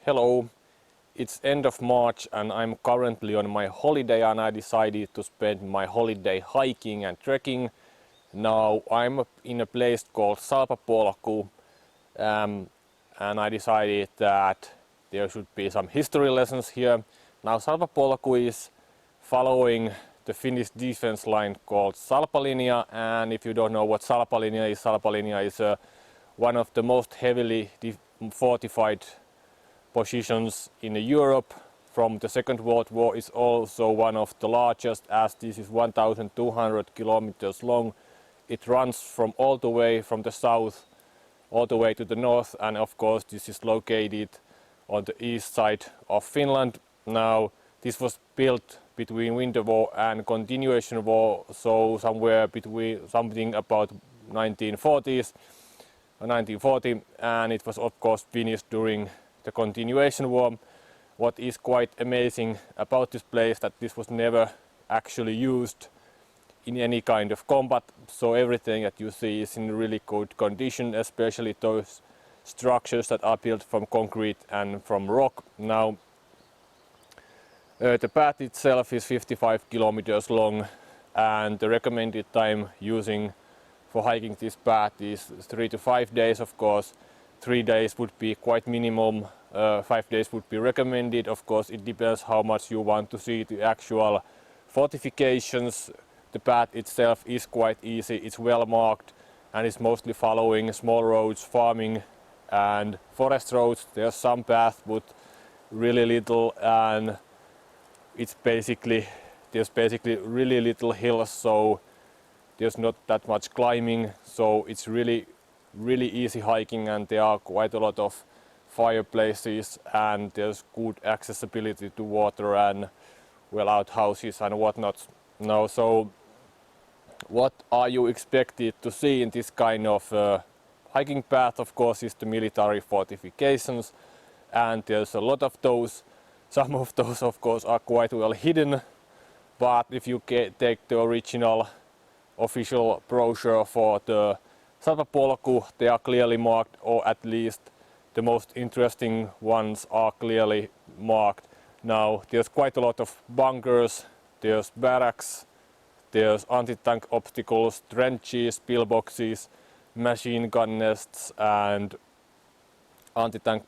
Hello, it's end of March and I'm currently on my holiday and I decided to spend my holiday hiking and trekking. Now I'm in a place called Salpapolku and I decided that there should be some history lessons here. Now Salpapolku is following the Finnish defense line called Salpalinja, and if you don't know what Salpalinja is one of the most heavily fortified positions in Europe from the Second World War. Is also one of the largest, as this is 1,200 kilometers long. It runs from all the way from the south all the way to the north, and of course this is located on the east side of Finland. Now this was built between Winter War and Continuation War, so somewhere between something about 1940s or 1940, and it was of course finished during the Continuation War. What is quite amazing about this place that this was never actually used in any kind of combat, so everything that you see is in really good condition, especially those structures that are built from concrete and from rock. Now the path itself is 55 kilometers long, and the recommended time using for hiking this path is 3 to 5 days. Of course 3 days would be quite minimum, 5 days would be recommended. Of course it depends how much you want to see the actual fortifications. The path itself is quite easy, it's well marked, and it's mostly following small roads, farming and forest roads. There's some path with really little, and there's basically really little hills, so there's not that much climbing, so it's really easy hiking, and there are quite a lot of fireplaces and there's good accessibility to water and well outhouses and whatnot. Now, so what are you expected to see in this kind of hiking path? Of course is the military fortifications, and there's a lot of those. Some of those of course are quite well hidden, but if you take the original official brochure for the Salpapolku, they are clearly marked, or at least the most interesting ones are clearly marked. Now there's quite a lot of bunkers, there's barracks, there's anti-tank obstacles, trenches, pillboxes, machine gun nests and anti-tank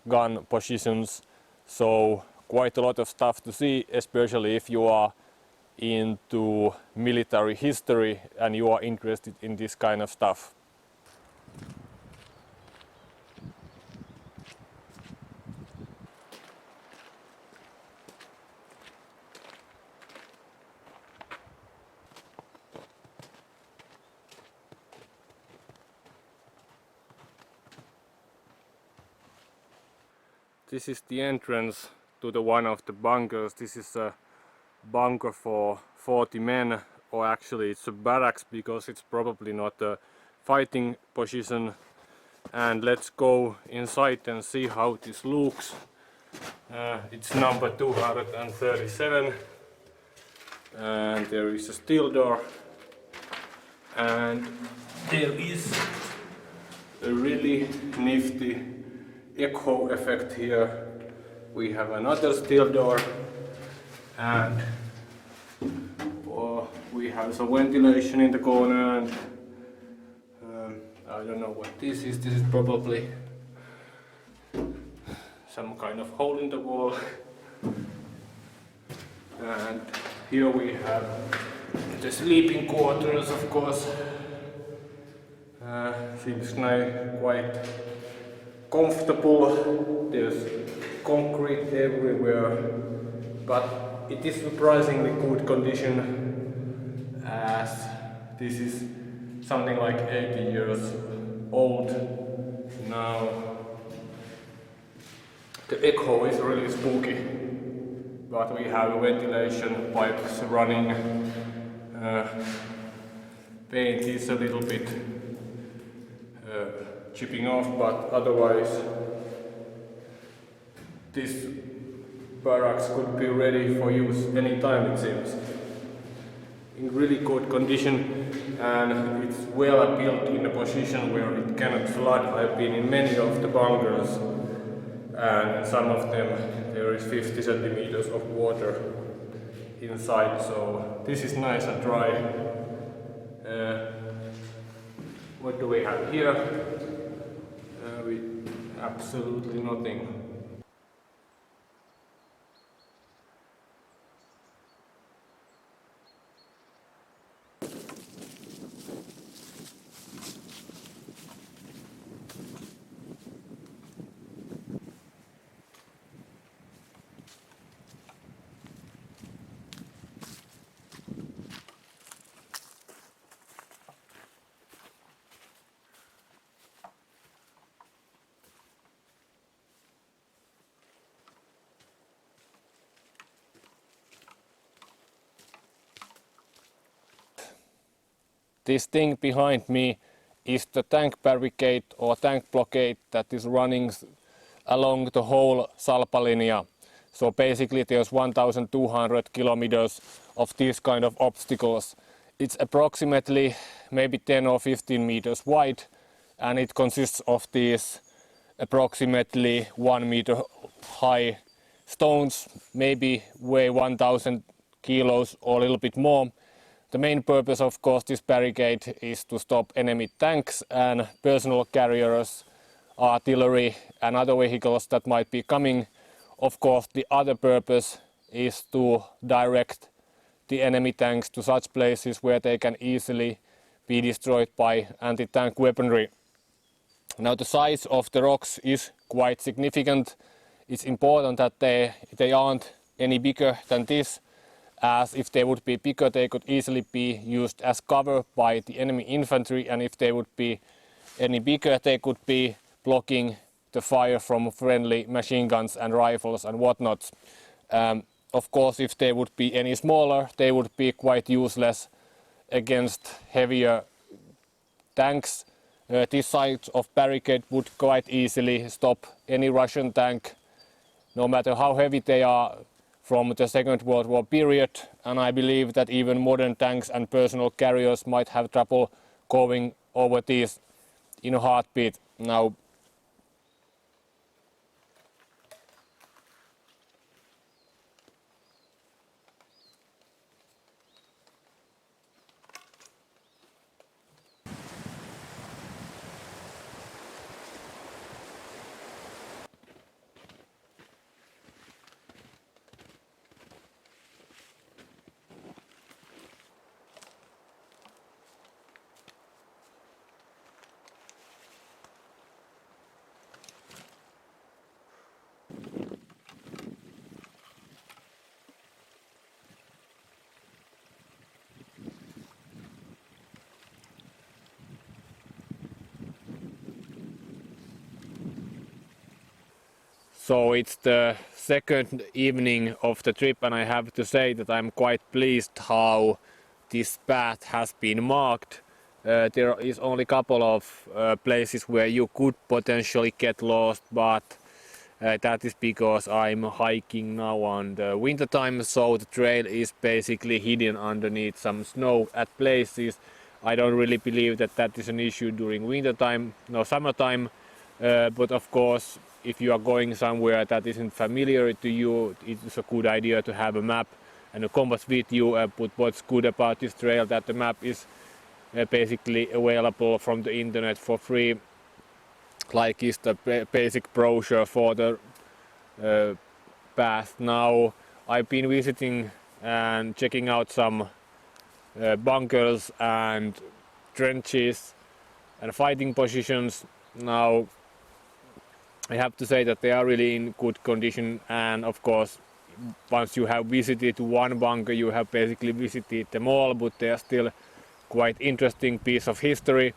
gun positions. So quite a lot of stuff to see, especially if you are into military history and you are interested in this kind of stuff. This is the entrance to the one of the bunkers. This is a bunker for 40 men, or actually it's a barracks because it's probably not a fighting position. And let's go inside and see how this looks. It's number 237, and there is a steel door, and there is a really nifty echo effect here. We have another steel door, and we have some ventilation in the corner, and I don't know what this is. This is probably some kind of hole in the wall. And here we have the sleeping quarters, of course. Seems quite comfortable. There's concrete everywhere, but it is surprisingly good condition, as this is something like 80 years old now. The echo is really spooky, but we have ventilation pipes running. Paint is a little bit chipping off, but otherwise this barracks could be ready for use anytime, it seems. In really good condition, and it's well built in a position where it cannot flood. I've been in many of the bunkers and some of them there is 50 centimeters of water inside, so this is nice and dry. What do we have here? Absolutely nothing. This thing behind me is the tank barricade or tank blockade that is running along the whole Salpalinja. So basically there's 1,200 kilometers of these kind of obstacles. It's approximately maybe 10 or 15 meters wide, and it consists of these approximately 1 meter high stones, maybe weigh 1,000 kilos or a little bit more. The main purpose, of course, this barricade is to stop enemy tanks and personal carriers, artillery and other vehicles that might be coming. Of course, the other purpose is to direct the enemy tanks to such places where they can easily be destroyed by anti-tank weaponry. Now the size of the rocks is quite significant. It's important that they aren't any bigger than this, as if they would be bigger they could easily be used as cover by the enemy infantry, and if they would be any bigger they could be blocking the fire from friendly machine guns and rifles and whatnot. Of course, if they would be any smaller they would be quite useless against heavier tanks. This size of barricade would quite easily stop any Russian tank, no matter how heavy they are, from the Second World War period, and I believe that even modern tanks and personal carriers might have trouble going over these in a heartbeat. Now, so it's the second evening of the trip, and I have to say that I'm quite pleased how this path has been marked. There is only a couple of places where you could potentially get lost, but that is because I'm hiking now on the winter time, so the trail is basically hidden underneath some snow at places. I don't really believe that that is an issue during winter time, no summertime, but of course if you are going somewhere that isn't familiar to you, it's a good idea to have a map and a compass with you. But what's good about this trail that the map is basically available from the internet for free, like is the basic brochure for the path. Now I've been visiting and checking out some bunkers and trenches and fighting positions. Now I have to say that they are really in good condition, and of course once you have visited one bunker you have basically visited them all, but they are still quite interesting piece of history.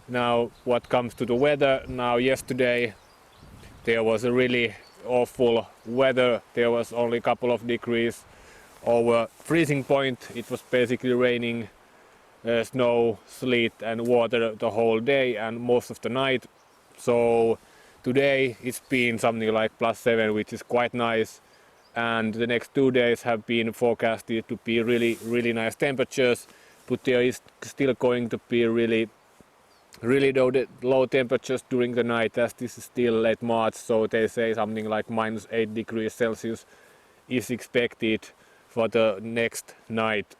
Now what comes to the weather, now yesterday there was a really awful weather. There was only a couple of degrees over freezing point. It was basically raining snow, sleet and water the whole day and most of the night. So today it's been something like +7, which is quite nice, and the next 2 days have been forecasted to be really nice temperatures, but there is still going to be really really low temperatures during the night, as this is still late March, so they say something like -8 degrees Celsius is expected for the next night.